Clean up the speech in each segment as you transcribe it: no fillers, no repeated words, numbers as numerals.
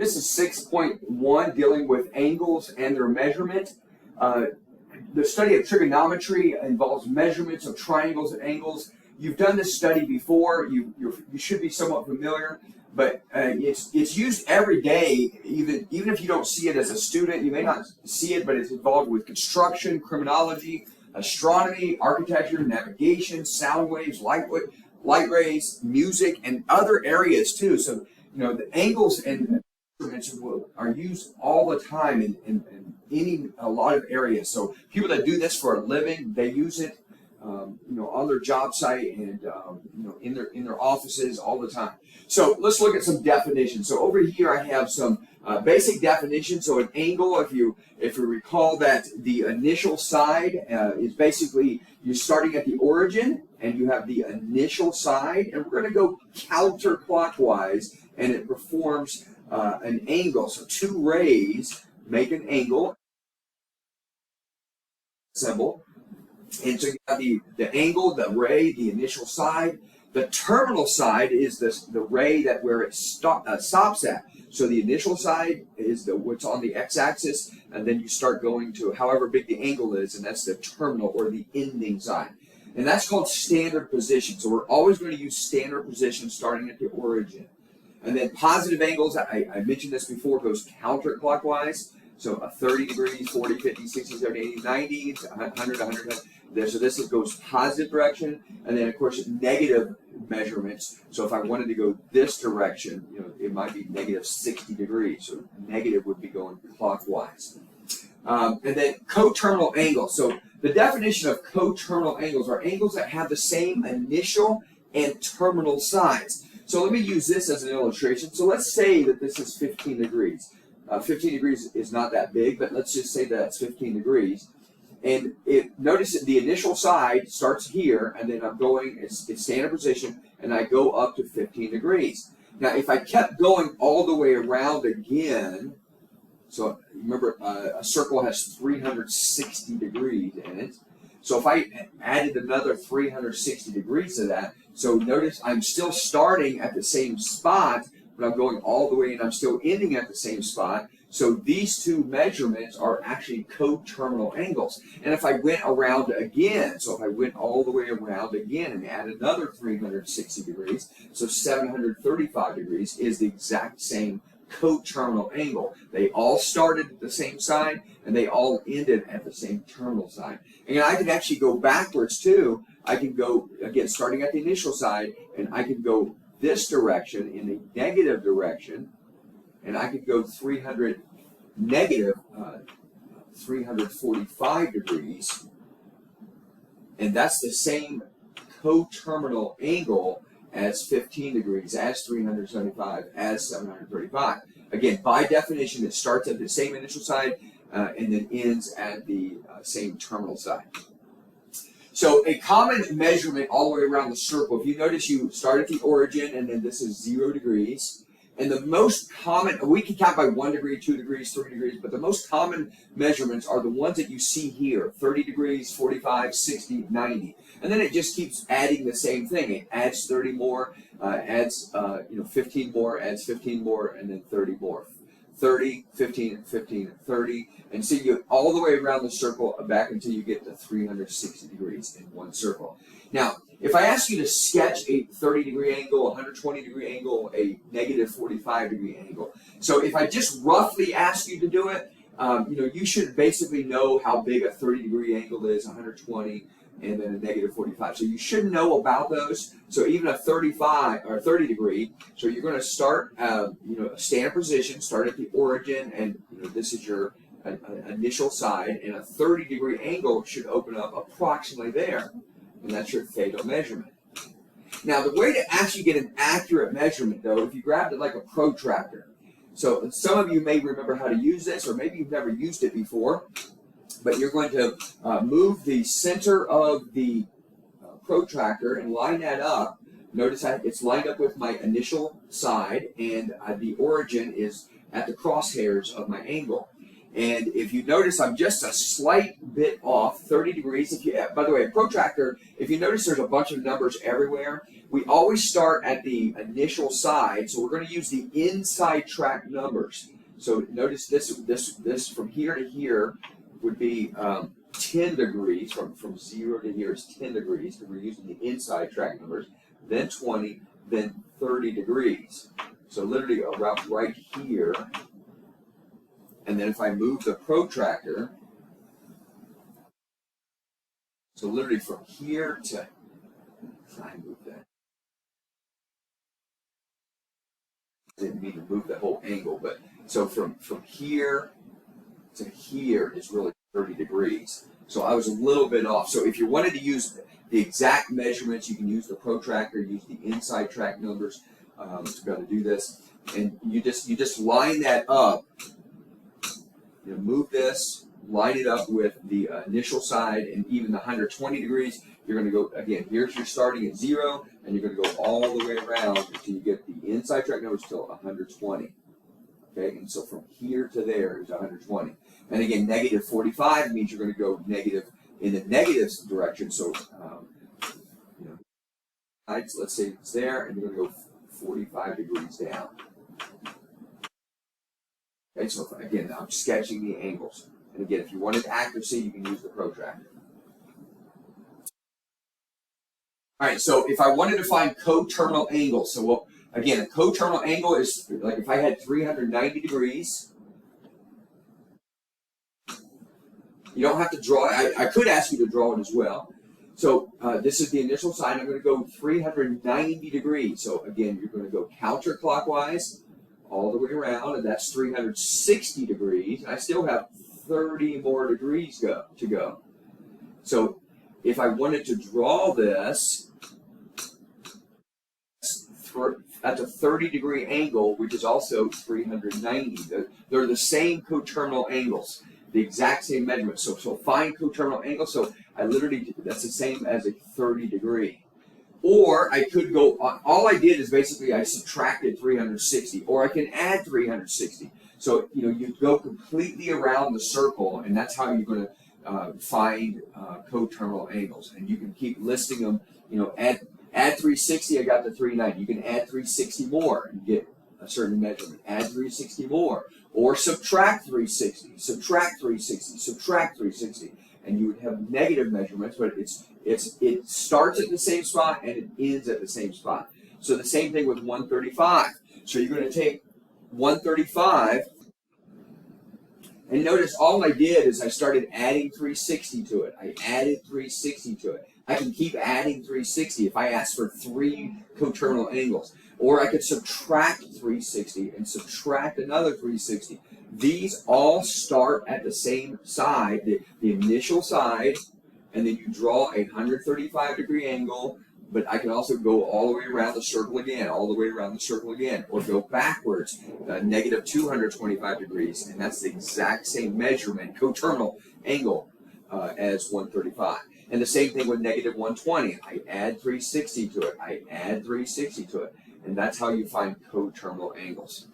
This is 6.1, dealing with angles and their measurement. The study of trigonometry involves measurements of triangles and angles. You've done this study before. You should be somewhat familiar, but it's used every day. Even if you don't see it as a student, you may not see it, but it's involved with construction, criminology, astronomy, architecture, navigation, sound waves, light rays, music, and other areas too. So the angles and measurements are used all the time in a lot of areas. So people that do this for a living, they use it on their job site and in their offices all the time. So let's look at some definitions. So over here I have some basic definitions. So an angle, if you recall, that the initial side is basically you're starting at the origin and you have the initial side, and we're going to go counterclockwise, and it performs an angle. So two rays make an angle symbol. And so you have the angle, the ray, the initial side. The terminal side is the ray where it stops at. So the initial side is what's on the x-axis, and then you start going to however big the angle is, and that's the terminal or the ending side. And that's called standard position. So we're always going to use standard position starting at the origin. And then positive angles, I mentioned this before, goes counterclockwise. So 30 degrees, 40, 50, 60, 70, 80, 90, 100, 100. So this goes positive direction. And then, of course, negative measurements. So if I wanted to go this direction, it might be negative 60 degrees. So negative would be going clockwise. And then coterminal angles. So the definition of coterminal angles are angles that have the same initial and terminal sides. So let me use this as an illustration. So let's say that this is 15 degrees. 15 degrees is not that big, but let's just say that's 15 degrees. And notice that the initial side starts here, and then I'm going, it's standard position, and I go up to 15 degrees. Now, if I kept going all the way around again, so remember, a circle has 360 degrees in it. So if I added another 360 degrees to that, so notice I'm still starting at the same spot, but I'm going all the way and I'm still ending at the same spot. So these two measurements are actually coterminal angles. And if I went around again, so if I went all the way around again and add another 360 degrees, so 735 degrees is the exact same coterminal angle. They all started at the same side and they all ended at the same terminal side. And I can actually go backwards too. I can go, again, starting at the initial side, and I can go this direction in a negative direction, and I could go negative 345 degrees, and that's the same coterminal angle as 15 degrees, as 375, as 735. Again, by definition, it starts at the same initial side and then ends at the same terminal side. So a common measurement all the way around the circle, if you notice you start at the origin and then this is 0 degrees. And the most common, we can count by 1 degree, 2 degrees, 3 degrees, but the most common measurements are the ones that you see here, 30 degrees, 45, 60, 90. And then it just keeps adding the same thing. It adds 30 more, adds 15 more, adds 15 more, and then 30 more. 30, 15, 15, 30, and so you all the way around the circle back until you get to 360 degrees in one circle. Now, if I ask you to sketch a 30-degree angle, a 120-degree angle, a negative 45-degree angle, so if I just roughly ask you to do it, you should basically know how big a 30-degree angle is, 120, and then a negative 45. So you should know about those. So even a 35 or 30 degree, so you're going to start, a standard position, start at the origin, and this is your initial side, and a 30-degree angle should open up approximately there, and that's your theta measurement. Now, the way to actually get an accurate measurement, though, if you grabbed it like a protractor. So some of you may remember how to use this, or maybe you've never used it before. But you're going to move the center of the protractor and line that up. Notice that it's lined up with my initial side, and the origin is at the crosshairs of my angle. And if you notice, I'm just a slight bit off, 30 degrees. By the way, a protractor, if you notice there's a bunch of numbers everywhere, we always start at the initial side, so we're going to use the inside track numbers. So notice this from here to here would be 10 degrees, from 0 to here is 10 degrees, because we're using the inside track numbers, then 20, then 30 degrees. So literally around right here, and then if I move the protractor, so literally from here to, I move that. I didn't mean to move the whole angle, but so from here to here is really 30 degrees. So I was a little bit off. So if you wanted to use the exact measurements, you can use the protractor, use the inside track numbers to be able to do this. And you just line that up. You know, move this, line it up with the initial side, and even the 120 degrees. You're going to go, again, here's your starting at 0, and you're going to go all the way around until you get the inside track numbers till 120. Okay, and so from here to there is 120. And again, negative 45 means you're going to go negative in the negative direction. So, you know, let's say it's there, and you're going to go 45 degrees down. Okay, so again, I'm sketching the angles. And again, if you wanted accuracy, you can use the protractor. All right, so if I wanted to find coterminal angles, so well, again, a coterminal angle is like if I had 390 degrees. You don't have to draw it. I could ask you to draw it as well. So this is the initial side. I'm going to go 390 degrees. So again, you're going to go counterclockwise all the way around, and that's 360 degrees. And I still have 30 more degrees to go. So if I wanted to draw this at a 30-degree angle, which is also 390, they're the same coterminal angles, the exact same measurement. So find coterminal angle. So I literally, that's the same as a 30-degree. Or I could go, all I did is basically I subtracted 360, or I can add 360. So, you know, you go completely around the circle, and that's how you're going to find coterminal angles. And you can keep listing them, you know, add 360, I got the 390. You can add 360 more and get a certain measurement. Add 360 more. Or subtract 360, subtract 360, subtract 360. And you would have negative measurements, but it starts at the same spot and it ends at the same spot. So the same thing with 135. So you're going to take 135, and notice all I did is I started adding 360 to it. I added 360 to it. I can keep adding 360 if I ask for 3 coterminal angles. Or I could subtract 360 and subtract another 360. These all start at the same side, the initial side, and then you draw a 135-degree angle, but I can also go all the way around the circle again, all the way around the circle again, or go backwards, negative 225 degrees, and that's the exact same measurement, coterminal angle, as 135. And the same thing with negative 120. I add 360 to it. I add 360 to it. And that's how you find coterminal angles.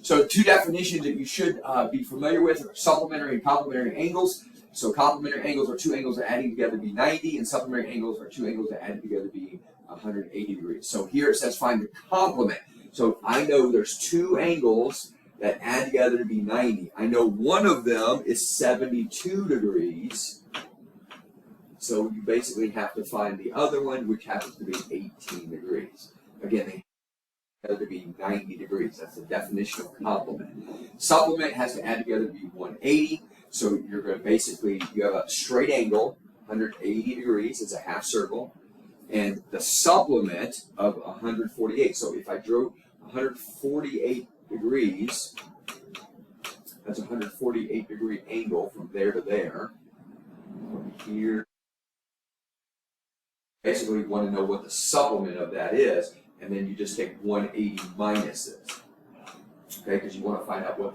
So 2 definitions that you should be familiar with are supplementary and complementary angles. So complementary angles are 2 angles that adding together be 90, and supplementary angles are 2 angles that adding together be 180 degrees. So here it says find the complement. So I know there's 2 angles that add together to be 90. I know one of them is 72 degrees. So you basically have to find the other one, which happens to be 18 degrees. Again, they have to be 90 degrees. That's the definition of complement. Supplement has to add together to be 180. So you're going to basically, you have a straight angle, 180 degrees. It's a half circle. And the supplement of 148. So if I drew 148 degrees, that's a 148-degree angle from there to there. From here. Basically, you want to know what the supplement of that is, and then you just take 180 minus this, okay? Because you want to find out what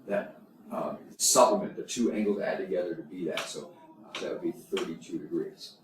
that supplement, the 2 angles add together to be that. So that would be 32 degrees.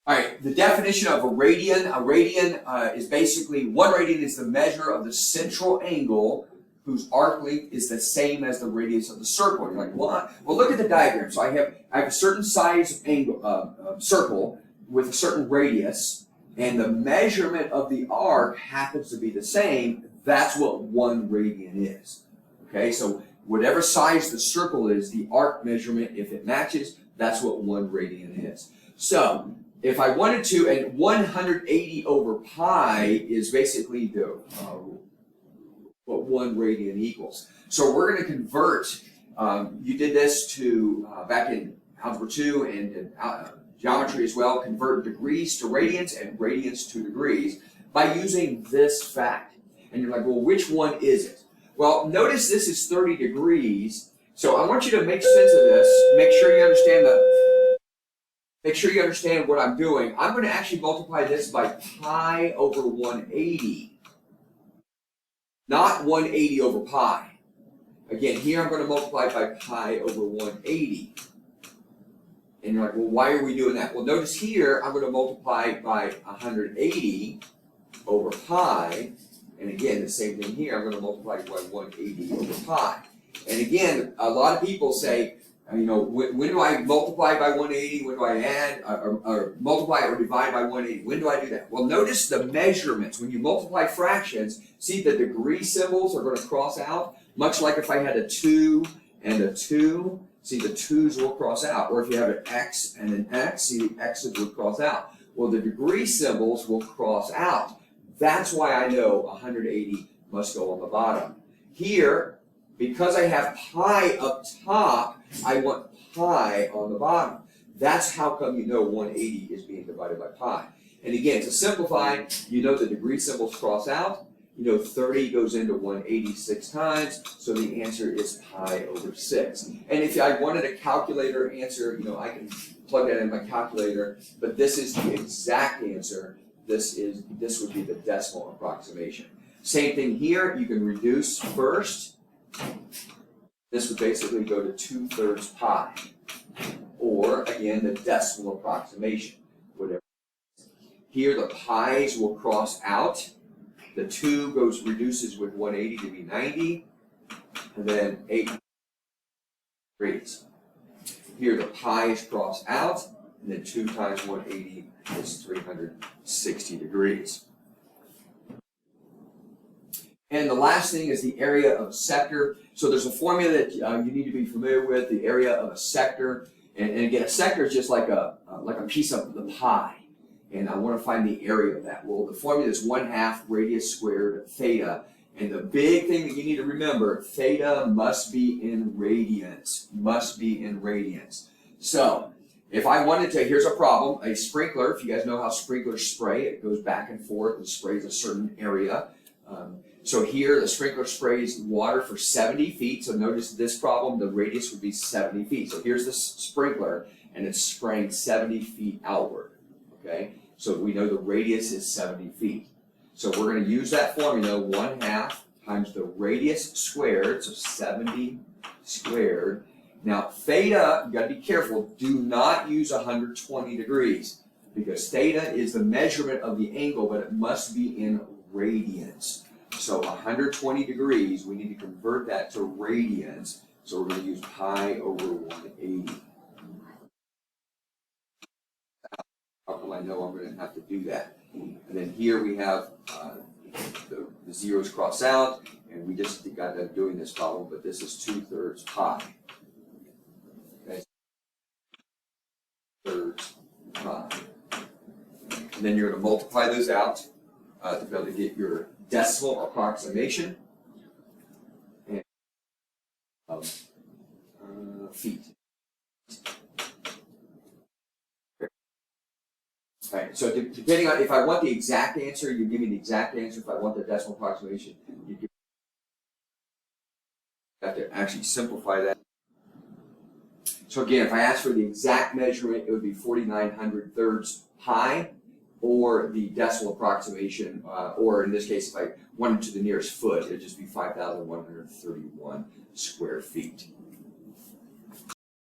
All right, the definition of a radian. A radian is basically 1 radian is the measure of the central angle whose arc length is the same as the radius of the circle. You're like, what? Well, look at the diagram. So I have a certain size angle, circle with a certain radius, and the measurement of the arc happens to be the same. That's what 1 radian is. Okay, so whatever size the circle is, the arc measurement, if it matches, that's what 1 radian is. So if I wanted to, and 180 over pi is basically the what 1 radian equals. So we're going to convert, you did this to, back in Algebra 2 and in geometry as well, convert degrees to radians and radians to degrees by using this fact. And you're like, well, which one is it? Well, notice this is 30 degrees. So I want you to make sense of this. Make sure you understand what I'm doing. I'm going to actually multiply this by pi over 180. Not 180 over pi. Again, here I'm going to multiply by pi over 180. And you're like, well, why are we doing that? Well, notice here, I'm going to multiply by 180 over pi. And again, the same thing here, I'm going to multiply by 180 over pi. And again, a lot of people say, you know, when do I multiply by 180? When do I add or multiply or divide by 180? When do I do that? Well, notice the measurements. When you multiply fractions, see the degree symbols are going to cross out, much like if I had a 2 and a 2, see the 2's will cross out. Or if you have an x and an x, see the x's will cross out. Well, the degree symbols will cross out. That's why I know 180 must go on the bottom. Here, because I have pi up top, I want pi on the bottom. That's how come you know 180 is being divided by pi. And again, to simplify, you know the degree symbols cross out. You know 30 goes into 186 times, so the answer is pi over 6. And if I wanted a calculator answer, you know, I can plug that in my calculator, but this is the exact answer. This would be the decimal approximation. Same thing here, you can reduce first. This would basically go to 2/3 pi. Or, again, the decimal approximation, whatever. Here, the pi's will cross out. The 2 reduces with 180 to be 90. And then 8 degrees. Here, the pi's cross out. And then 2 times 180 is 360 degrees. And the last thing is the area of a sector. So there's a formula that you need to be familiar with, the area of a sector. And again, a sector is just like a piece of the pie. And I want to find the area of that. Well, the formula is 1/2 radius squared theta. And the big thing that you need to remember, theta must be in radians. Must be in radians. So if I wanted to, here's a problem. A sprinkler, if you guys know how sprinklers spray, it goes back and forth and sprays a certain area. So here, the sprinkler sprays water for 70 feet. So notice this problem, the radius would be 70 feet. So here's the sprinkler, and it's spraying 70 feet outward. Okay? So we know the radius is 70 feet. So we're going to use that formula, 1/2 times the radius squared, so 70 squared. Now, theta, you got to be careful, do not use 120 degrees, because theta is the measurement of the angle, but it must be in radians. So 120 degrees, we need to convert that to radians. So we're going to use pi over 180. How come I know I'm going to have to do that? And then here we have the zeros cross out, and we just got done doing this problem, but this is 2/3 pi. Okay, 2/3 pi. And then you're going to multiply those out to be able to get your decimal approximation and feet. All right, so depending on if I want the exact answer, you give me the exact answer. If I want the decimal approximation, you have to actually simplify that. So again, if I ask for the exact measurement, it would be 4,900 pi, or the decimal approximation, or in this case, if I wanted to the nearest foot, it would just be 5,131 square feet.